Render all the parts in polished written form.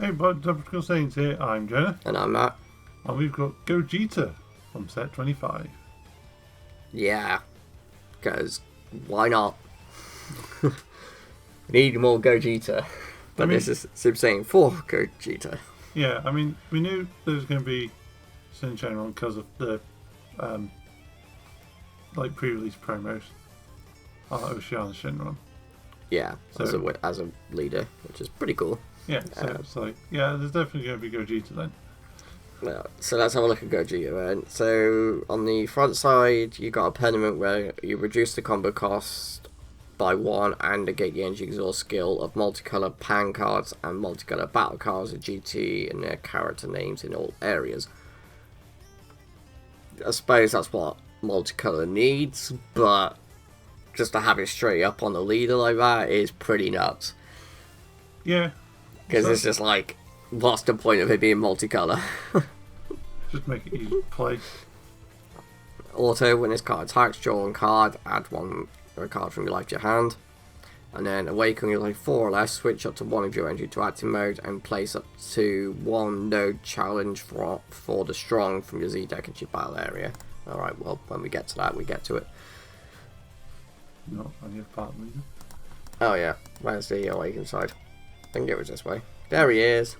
Hey, bud, Britical Saiyans here. I'm Jenna. And I'm Matt. And we've got Gogeta from set 25. Yeah, because why not? We need more Gogeta. But this is Super Saiyan 4 Gogeta. Yeah, I mean, we knew there was going to be Sin Shenron because of the pre-release promos on Oceana Shenron. Yeah, so, as a leader, which is pretty cool. Yeah, so it's like, yeah, there's definitely going to be Gogeta then. Yeah, so let's have a look at Gogeta then. So on the front side, you got a permanent where you reduce the combo cost by 1 and negate the energy exhaust skill of multicolored pan cards and multicolored battle cards with GT and their character names in all areas. I suppose that's what multicolor needs, but just to have it straight up on the leader like that is pretty nuts. Yeah. Because it's just like, what's the point of it being multicolor? Just make it easy to play. Auto, when this card attacks, draw one card, add one card from your life to your hand. And then awaken your life 4 or less, switch up to 1 of your energy to active mode, and place up to 1 node challenge for the strong from your Z deck into your battle area. Alright, well, when we get to that, we get to it. Not on your part leader. Oh yeah, where's the awaken side? I think it was this way. There he is.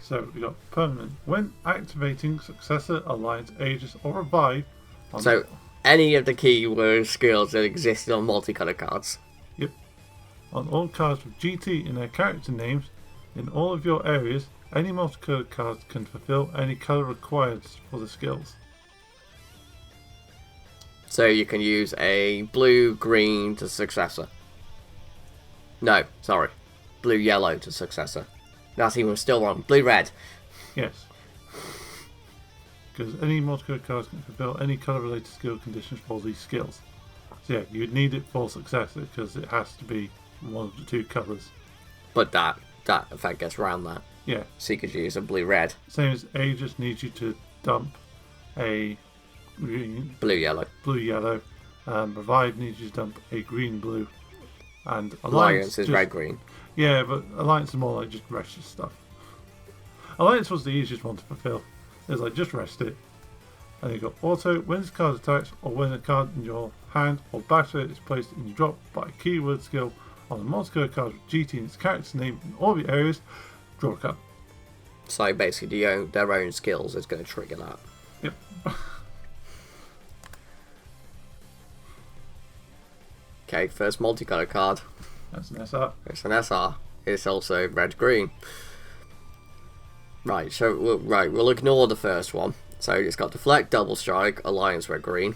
So we got permanent. When activating Successor, Alliance, Aegis, or Revive. So any of the keyword skills that exist on multicolor cards. Yep. On all cards with GT in their character names, in all of your areas, any multicolored cards can fulfill any color required for the skills. So you can use a blue, green to Successor. No, sorry. Blue-yellow to Successor. That's even still wrong. Blue-red. Yes. Because any multicolored cards can fulfill any color-related skill conditions for these skills. So yeah, you'd need it for Successor because it has to be one of the 2 colors. But that effect gets around that. Yeah. So you could use a blue-red. Same as Aegis needs you to dump a green... Blue-yellow. Blue-yellow. Revive needs you to dump a green-blue. And Alliance is red-green. Yeah, but Alliance is more like just rest stuff. Alliance was the easiest one to fulfill. It's like, just rest it. And you got Auto, when this card attacks, or when a card in your hand or battle is placed in your drop by a keyword skill on a multicolored card with GT in its character's name in all the areas, draw a card. So basically their own skills is going to trigger that. Yep. Okay, first multicolored card. That's an SR. It's an SR. It's also red-green. Right, so we'll ignore the first one. So it's got Deflect, Double Strike, Alliance red-green.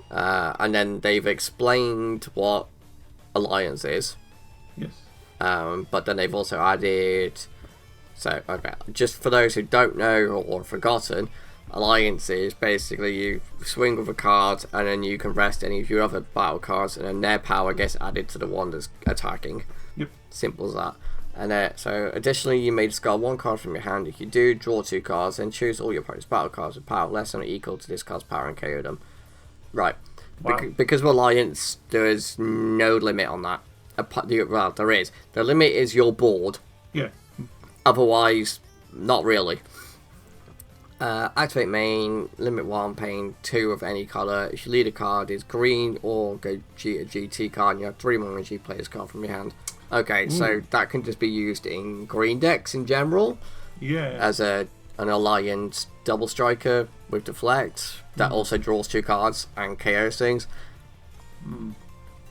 And then they've explained what Alliance is. Yes. But then they've also added... So, okay, just for those who don't know or forgotten, Alliance is basically you swing with a card and then you can rest any of your other battle cards and then their power gets added to the one that's attacking. Yep. Simple as that. And so additionally you may discard 1 card from your hand. If you do, draw 2 cards and choose all your opponent's battle cards with power less than or equal to this card's power and KO them. Right. Wow. Because of Alliance, there is no limit on that. Well, there is. The limit is your board. Yeah. Otherwise, not really. Activate main, limit 1, paying 2 of any colour. If your leader card is green or Gogeta GT card, and you have 3 more energy, play this card from your hand. Okay, so that can just be used in green decks in general. Yeah. As an Alliance double striker with Deflect that also draws 2 cards and KOs things.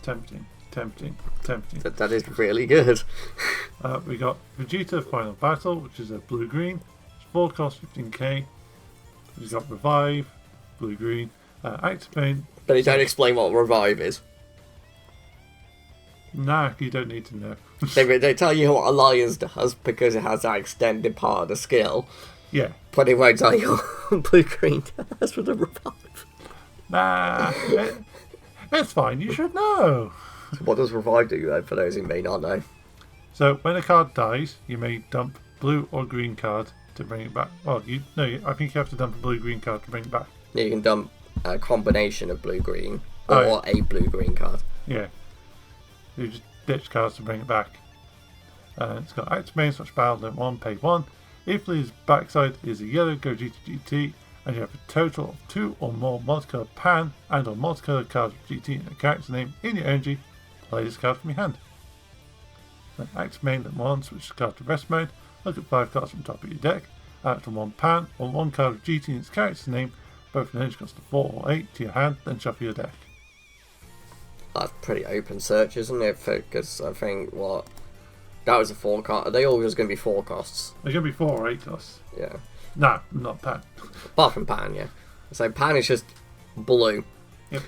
Tempting. That is really good. We got Vegeta Final Battle, which is a blue-green. It's 4 cost 15k. We've got Revive, blue-green. Activate. But they don't explain what Revive is. Nah, you don't need to know. They tell you what Alliance does because it has that extended part of the skill. Yeah. But they won't tell you what blue-green does for the Revive. Nah, it's fine. You should know. So what does Revive do then, for those who may not know? So when a card dies, you may dump blue or green card to bring it back. Well, I think you have to dump a blue-green card to bring it back. You can dump a combination of blue-green or a blue-green card. Yeah. You just ditch cards to bring it back. It's got active main slash battle limit 1, pay 1. If the leader's backside is a yellow Gogeta GT, and you have a total of 2 or more multicolored pan and or multicolored cards with GT and a character name in your energy, play this card from your hand. Then active main limit 1, switch the card to rest mode, look at 5 cards from the top of your deck, add from 1 pan or 1 card with GT and its character's name, both an energy cost of 4 or 8 to your hand, then shuffle your deck. That's pretty open search, isn't it? Because I think, that was a 4 card. Are they always going to be 4 costs? They're going to be 4 or 8 costs. Yeah. No, not pan. Apart from pan, yeah. So pan is just blue. Yep.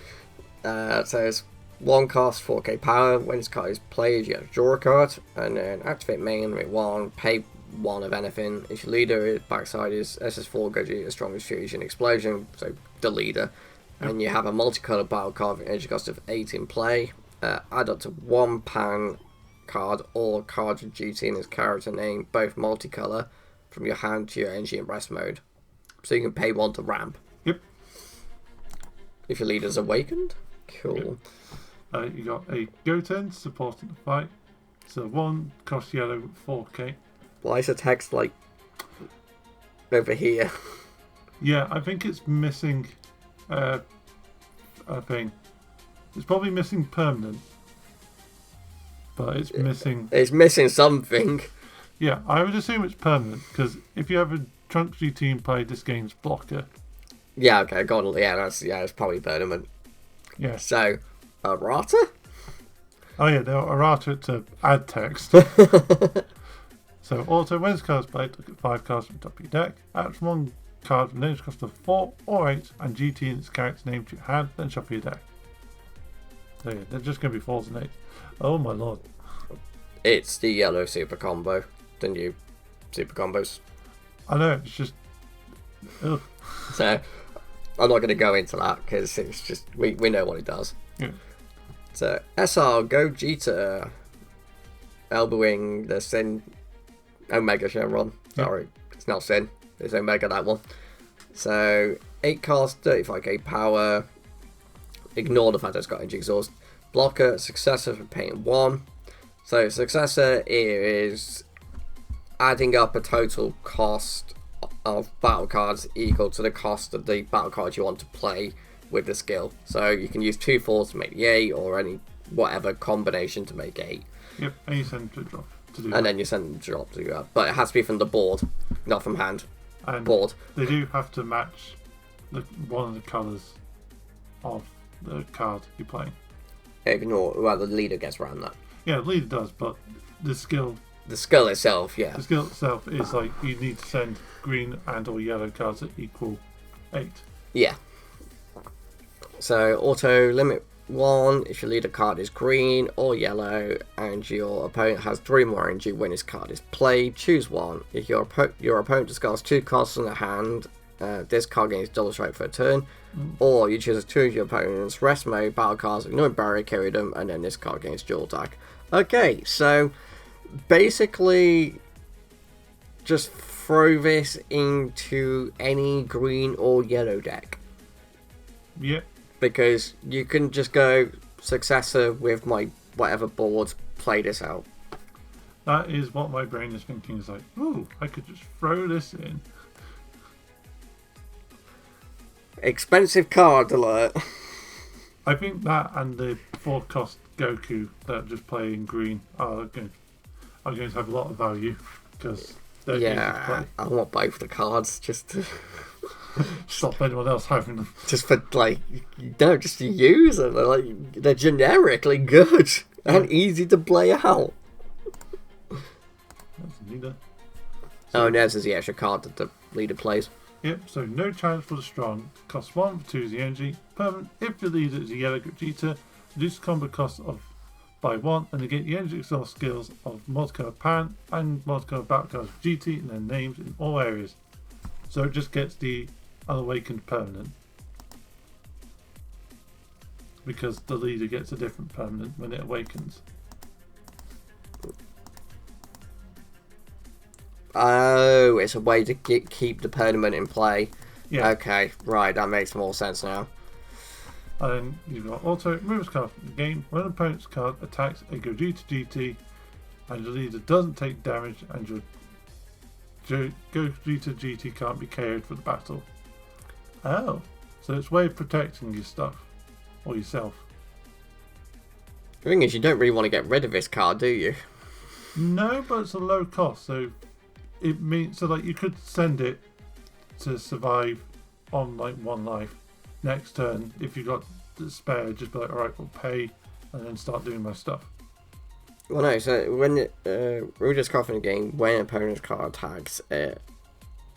So it's 1 cost, 4k power. When this card is played, you have to draw a card, and then activate main with 1, pay 1 of anything. If your leader backside is SS4 Gogeta strongest fusion explosion, so the leader, and you have a multicolored battle card with energy cost of 8 in play, add up to 1 pan card or card with GT in its character name, both multicolor, from your hand to your energy in rest mode. So you can pay 1 to ramp. Yep. If your leader's awakened. Cool. Yep. You got a Goten supporting the fight. So 1 cost yellow with 4k. Why is the text like over here? Yeah, I think it's missing a thing. It's probably missing permanent. But it's missing... It's missing something. Yeah, I would assume it's permanent, because if you have a Trunks GT in play, this game's blocker. Yeah, okay, got it. It's probably permanent. Yeah. So, errata? Oh yeah, they'll errata it to add text. So auto, when this card is played, look at 5 cards from the top of your deck, add from 1 card with an energy cost of 4 or 8, and GT in its character's name to your hand, then shuffle your deck. So yeah, they're just going to be 4s and 8s. Oh my lord. It's the yellow super combo. The new super combos. I know, it's just... Ugh. So, I'm not going to go into that, because it's just, we know what it does. Yeah. So, SR Gogeta, elbowing the Sin Omega Shenron. Sorry, it's not Sin, it's Omega, that one. So, 8 cost, 35k power. Ignore the fact that it's got energy exhaust. Blocker, successor for paying 1. So, successor is adding up a total cost of battle cards equal to the cost of the battle cards you want to play with the skill. So you can use 2 4s to make the 8, or any whatever combination to make 8. Yep, and you send them to drop to do that. And then you send them to drop to do that. But it has to be from the board, not from hand. And board. They do have to match one of the colours of the card you're playing. Ignore, well, the leader gets around that. Yeah, the leader does, but the skill... The skill itself, yeah. The skill itself is like, you need to send green and or yellow cards that equal 8. Yeah. So, auto limit 1, if your leader card is green or yellow, and your opponent has 3 more energy when his card is played, choose 1. If your opponent discards 2 cards from the hand, this card gains double strike for a turn. Or you choose 2 of your opponent's rest mode battle cards, ignore barrier, carry them, and then this card gains dual attack. Okay, so basically just throw this into any green or yellow deck. Yep. Because you can just go successor with my whatever board, play this out. That is what my brain is thinking, is like, ooh, I could just throw this in. Expensive card alert. I think that and the 4 cost Goku that just play in green are going to have a lot of value, because they're easy to play. I want both the cards just to stop anyone else having them. Just for just to use them. They're generically good and easy to play out. That's neither. Oh, there's the extra card that the leader plays. Yep, so no challenge for the strong. Cost 1 for 2 is the energy. Permanent, if your leader is a yellow Gogeta, reduce the combo cost by 1 and negate the energy exhaust skills of multicolored pan and multicolored battle cards with GT and their names in all areas. So it just gets the unawakened permanent, because the leader gets a different permanent when it awakens. Oh, it's a way to keep the permanent in play. Yeah. Okay, right, that makes more sense now. And then you've got auto, remove a card from the game. When an opponent's card attacks a Gogeta GT, and your leader doesn't take damage, and your Gogeta GT can't be KO'd for the battle. Oh, so it's a way of protecting your stuff or yourself. The thing is, you don't really want to get rid of this card, do you? No, but it's a low cost, so it means so like you could send it to survive on like 1 life. Next turn, if you got the spare, just be like, alright, we'll pay, and then start doing my stuff. Well, no, so when we're just in the game, when an opponent's card attacks a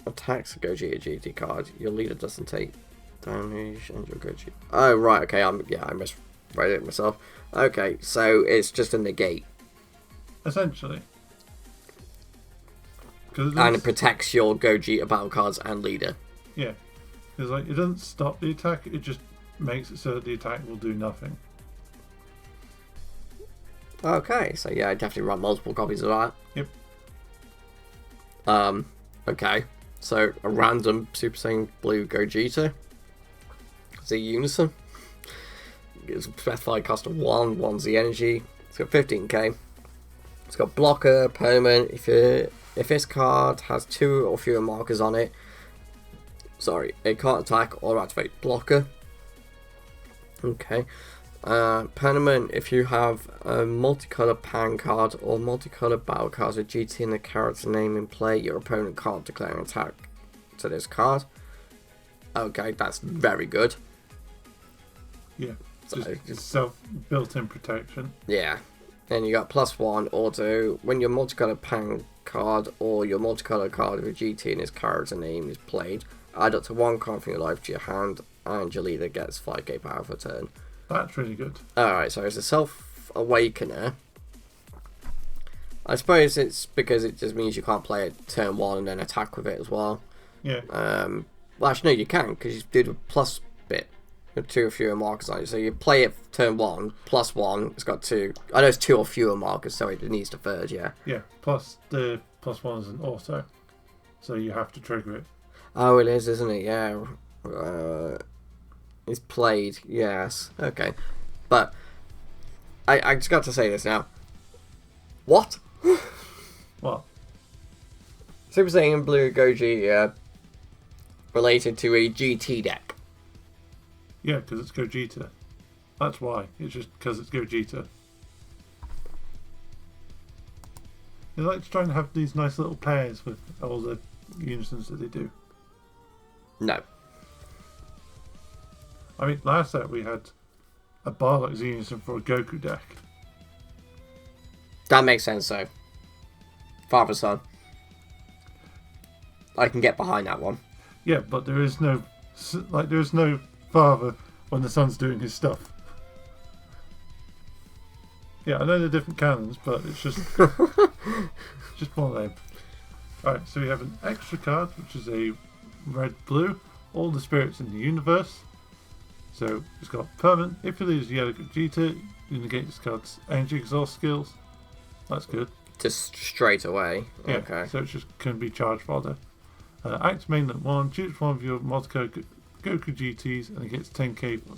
Gogeta GT card, your leader doesn't take damage and your Gogeta. Oh, right, okay, I misread it myself. Okay, so it's just a negate. Essentially. And it protects your Gogeta battle cards and leader. Yeah. Because like, it doesn't stop the attack, it just makes it so that the attack will do nothing. Okay, so yeah, I definitely run multiple copies of that. Yep. Okay, so a random Super Saiyan Blue Gogeta. It's a Unison. It's a specified cost of 1, 1's the energy. It's got 15k. It's got blocker, permanent. If this card has 2 or fewer markers on it, it can't attack or activate blocker. Okay. Permanent, if you have a multicolored pan card or multicolored battle cards with GT and the character name in play, your opponent can't declare an attack to this card. Okay, that's very good. Yeah, So, just self-built-in protection. yeah. Then you got +1 auto. When your multicolored pan card or your multicolored card with GT and its character name is played, add up to 1 card from your life to your hand, and your leader gets 5k power for turn. That's really good. Alright, so it's a self-awakener. I suppose it's because it just means you can't play it turn 1 and then attack with it as well. Yeah. Well, actually, no, you can, because you do the plus bit with 2 or fewer markers on it. So you play it turn 1, +1, it's got 2. I know it's 2 or fewer markers, so it needs the third, yeah. Yeah, plus the +1 is an auto, so you have to trigger it. Oh, it is, isn't it? Yeah. It's played, yes. Okay. But, I just got to say this now. What? What? Super Saiyan Blue Gogeta related to a GT deck. Yeah, because it's Gogeta. That's why. It's just because it's Gogeta. They like to try and have these nice little pairs with all the unisons that they do. No. I mean, last set we had a Barlock's unison for a Goku deck. That makes sense, though. Father son. I can get behind that one. Yeah, but there is no father when the son's doing his stuff. Yeah, I know they're different canons, but it's just just one of them. Alright, so we have an extra card, which is a red-blue. All the spirits in the universe. So it's got permanent. If you lose yellow Gogeta, you negate this card's energy exhaust skills. That's good. Just straight away. Yeah, Okay. so it just can be charged fodder. Act mainland 1, choose one of your multicolored Goku GTs and it gets 10k for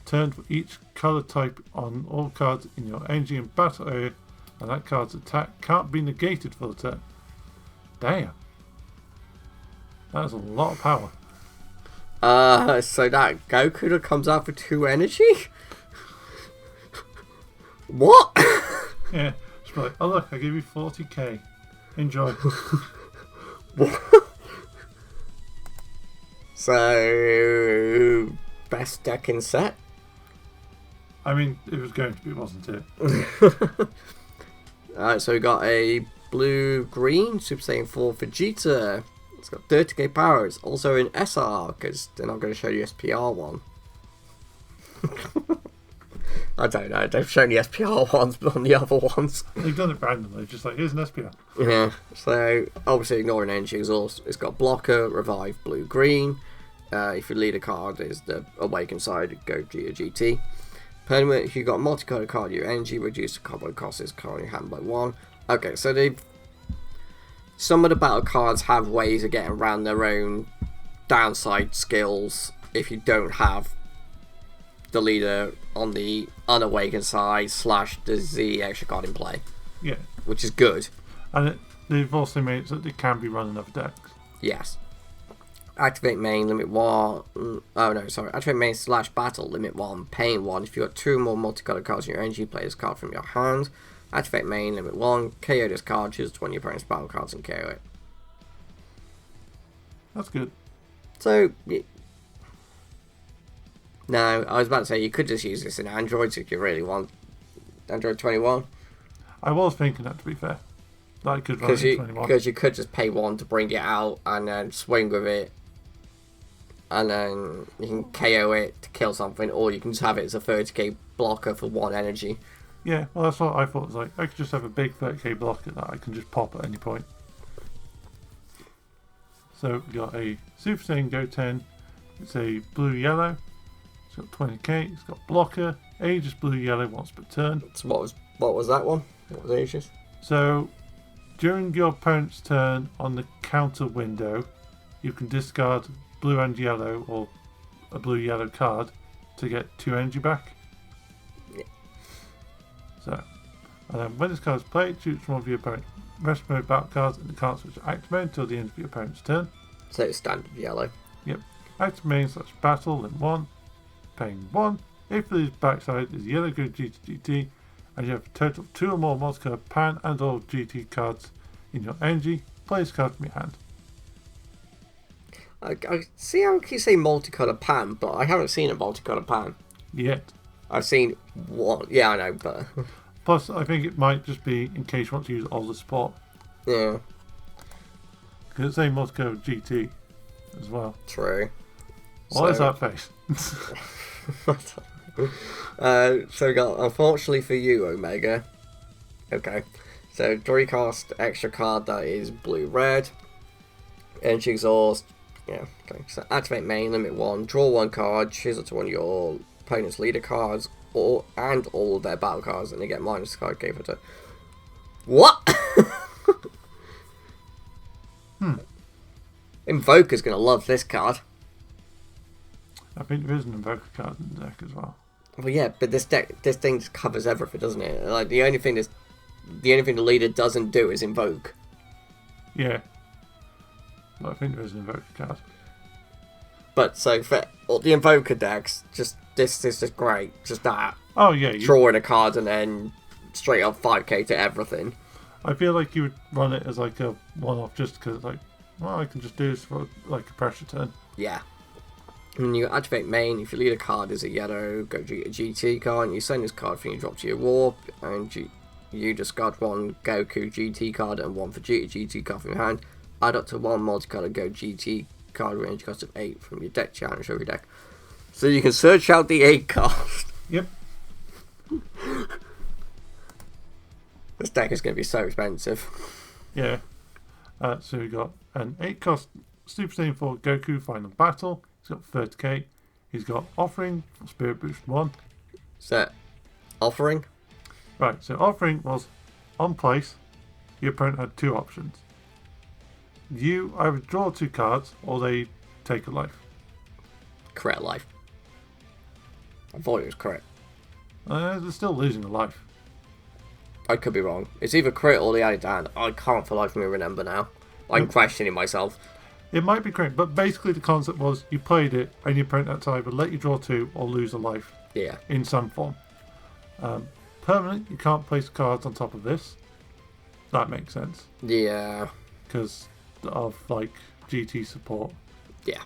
turn for each colour type on all cards in your energy and battle area, and that card's attack can't be negated for the turn. Damn. That's a lot of power. So that Goku that comes out for 2 energy? What? Yeah, just be like, oh look, I give you 40k. Enjoy. So, best deck in set? I mean, it was going to be, wasn't it? Alright, so we got a blue-green Super Saiyan 4 Vegeta. It's got 30k power. It's also in SR, because they're not going to show you SPR one. I don't know, they've shown the SPR ones, but on the other ones. They've done it randomly, just like, here's an SPR. Yeah, so obviously ignoring energy exhaust. It's got blocker, revive, blue, green. If your leader card is the awakened side, Gogeta GT. Permanent, if you got multicolored card, your energy reduce the combo cost is card in your hand by 1. Okay, so some of the battle cards have ways of getting around their own downside skills if you don't have the leader on the unawakened side / the Z extra card in play. Yeah. which is good. And they've also made it so that they can be running other decks. Yes. Activate main, limit 1. Oh no, sorry. Activate main / battle, limit 1, paying 1. If you've got 2 more multicolored cards in your energy, play this card from your hand. Activate main, limit 1, KO this card, choose one of your opponent's battle cards and KO it. That's good. So, no, I was about to say you could just use this in Android if you really want. Android 21. I was thinking that, to be fair. That I could run it in 21. Because you could just pay 1 to bring it out and then swing with it. And then you can KO it to kill something, or you can just have it as a 30k blocker for 1 energy. Yeah, well, that's what I thought. It was like, I could just have a big 30k blocker that I can just pop at any point. So we got a Super Saiyan Go 10. It's a blue-yellow. It's got 20k. It's got blocker. Aegis blue-yellow once per turn. So what was that one? What was Aegis? So during your opponent's turn on the counter window, you can discard blue and yellow or a blue-yellow card to get 2 energy back. Yeah. So, and then when this card is played, choose from one of your opponent's rest mode battle cards and the cards which are active until the end of your opponent's turn. So it's standard yellow. Yep. Active main / battle in 1, paying 1. If the backside is yellow, go G to GT, and you have a total of 2 or more multicolored pan and or GT cards in your energy, play this card from your hand. I see how you say multicolored pan, but I haven't seen a multicolored pan. Yet. I've seen one. Yeah, I know, but Plus, I think it might just be in case you want to use all the support. yeah, Because it's a multicolored GT as well. true. What is that face? So we got, unfortunately for you, Omega. Okay. So draw your cast extra card that is blue-red. Energy exhaust. Yeah, okay. So activate main, limit 1, draw 1 card, choose it to one of your opponent's leader cards, and all of their battle cards, and they get minus card gave it a. What? Invoker's gonna love this card. I think there is an Invoker card in the deck as well. Well, yeah, but this thing just covers everything, doesn't it? Like the only thing the leader doesn't do is invoke. Yeah. But I think there is an Invoker card. But so for all the invoker decks, this is just great. Just that. Oh yeah. Drawing a card and then straight up 5k to everything. I feel like you would run it as like a one-off just because like, well, I can just do this for like a pressure turn. Yeah. And you activate main. If your leader card is a yellow, go to a GT card, and you send this card from your drop to your warp, and you discard 1 Goku GT card and 1 Vegeta GT card from your hand. Add up to 1 multicolored Go GT card range cost of 8 from your deck challenge every deck. So you can search out the 8 cards. Yep. This deck is going to be so expensive. Yeah. So we got an 8-cost Super Saiyan 4 Goku Final Battle. He's got 30k. He's got Offering for Spirit Boost 1. So, offering? Right, so Offering was on place. Your opponent had 2 options. You either draw 2 cards or they take a life. Correct life. I thought it was correct. They're still losing a life. I could be wrong. It's either crit or the added down. I can't for life of me remember now. I'm questioning myself. It might be correct, but basically the concept was you played it and your opponent had to either let you draw 2 or lose a life. Yeah. In some form. Permanent, you can't place cards on top of this. That makes sense. Yeah. Because of like GT support. Yeah.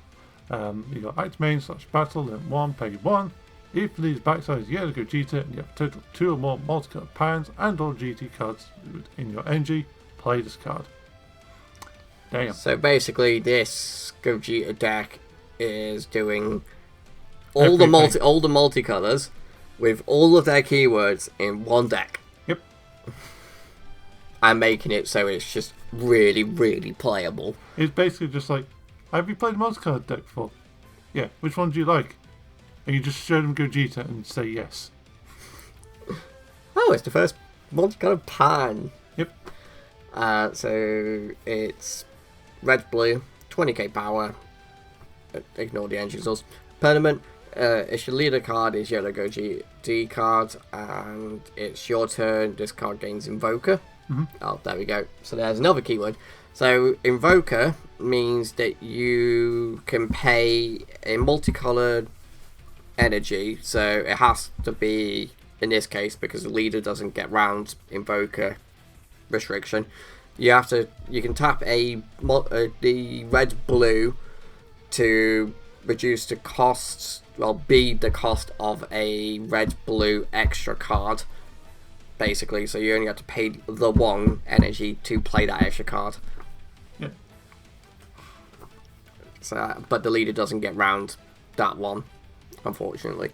You got active main / battle, then 1, pay 1. If these backside is yellow, go GT, and you have a total of 2 or more multicolored pans and or GT cards in your energy, play this card. Damn. So basically this Gogeta deck is doing all the multicolors with all of their keywords in one deck. Yep. And making it so it's just really, really playable. It's basically just like, have you played a multicolored deck before? Yeah. Which one do you like? And you just show them Gogeta and say yes. Oh, it's the first multicolored pan. Yep. So it's red, blue, 20k power. Ignore the energy source. Permanent. If your leader card is yellow, go D card, and it's your turn. This card gains Invoker. Oh, there we go. So there's another keyword. So Invoker means that you can pay a multicolored energy. So it has to be, in this case, because the leader doesn't get round Invoker restriction. You can tap the red blue to reduce the costs, well, be the cost of a red blue extra card, basically. So you only have to pay the one energy to play that extra card. Yeah. So, but the leader doesn't get round that one, unfortunately.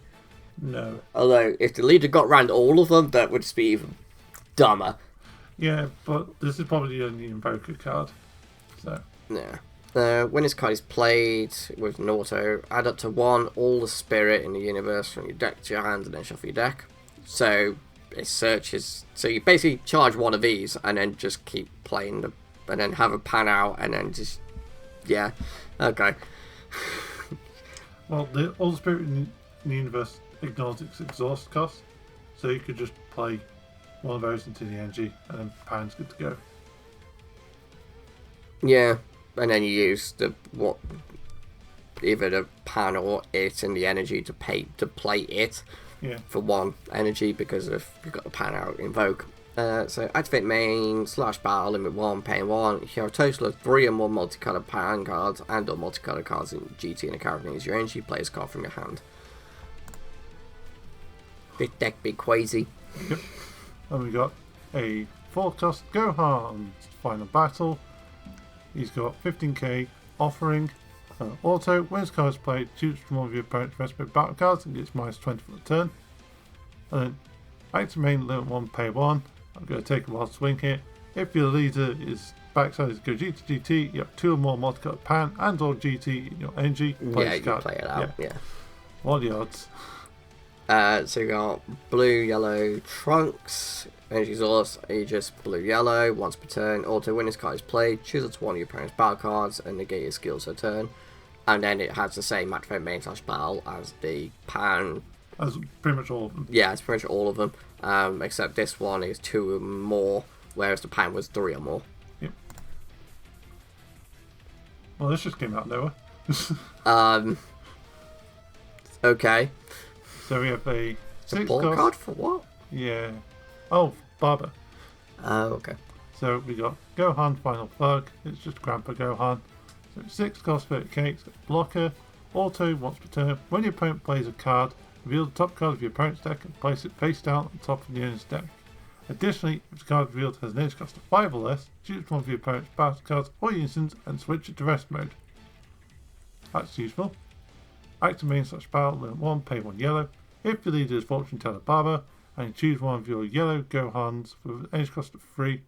No. Although, if the leader got round all of them, that would just be even dumber. Yeah, but this is probably the only Invoker card. So. Yeah. When this card is played with an auto, add up to 1 all the spirit in the universe from your deck to your hand and then shuffle your deck. So it searches. So you basically charge one of these and then just keep playing and then have a pan out and then just. Yeah. Okay. Well, all the spirit in the universe ignores its exhaust cost. So you could just play one of those into the energy and then pan's good to go. Yeah. And then you use either the pan or it and the energy to play it for 1 energy because of you've got the pan out invoke. So activate main / battle limit 1, paying 1. You have a total of 3 or more multicolored pan cards and or multicolored cards in GT and a card means your energy plays card from your hand. This deck be crazy. Yep. And we got a 4-cost Gohan final battle. He's got 15k offering. Auto, when his card is played, choose from one of your opponent's respective battle cards and gets -20 for the turn. And then active main limit 1, pay 1. I'm going to take a wild swing here. If your leader is backside is Gogeta GT, you have 2 or more multicolored pan and or GT in your energy. Yeah, you can play it out. Yeah. What are the odds? So you got blue, yellow, Trunks, energy source, Aegis, blue, yellow, once per turn. Auto, when this card is played, choose up to 1 of your opponent's battle cards and negate your skills per turn. And then it has the same activate main / battle as the pan. As pretty much all of them. Yeah, it's pretty much all of them. Except this one is 2 or more, whereas the pan was 3 or more. Yep. Well, this just came out nowhere. Okay. So we have a 6 ball card for what? Yeah. Oh, Barber. Oh, okay. So we got Gohan Final Thug. It's just Grandpa Gohan. So 6 cost 30k. It's got blocker. Auto once per turn. When your opponent plays a card, reveal the top card of your opponent's deck and place it face down on top of the owner's deck. Additionally, if the card revealed has an edge cost of 5 or less, choose one of your opponent's battle cards or instants and switch it to rest mode. That's useful. Active main / battle limit 1, pay 1 yellow. If your leader is Fortune Teller Barber, and you choose one of your yellow Gohans for an edge cost of 3,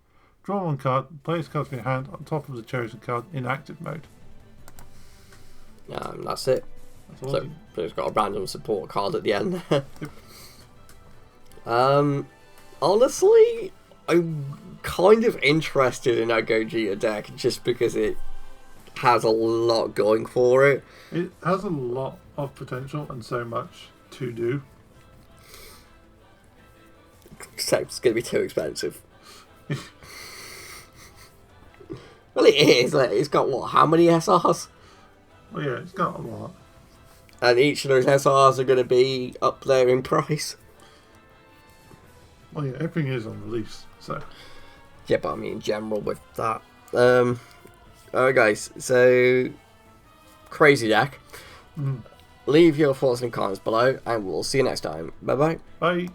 draw 1 card and place card from your hand on top of the chosen card in active mode. That's it. That's all. So it's got a random support card at the end. Honestly, I'm kind of interested in that Gogeta deck just because it has a lot going for it. It has a lot of potential and so much to do. Except it's going to be too expensive. Well, it is. Like, it's got what? How many SRs? Well, yeah, it's got a lot. And each of those SRs are going to be up there in price. Well, yeah, everything is on release, so. Yeah, but I mean, in general, with that. Alright, guys. So, crazy deck. Leave your thoughts in the comments below, and we'll see you next time. Bye-bye. Bye.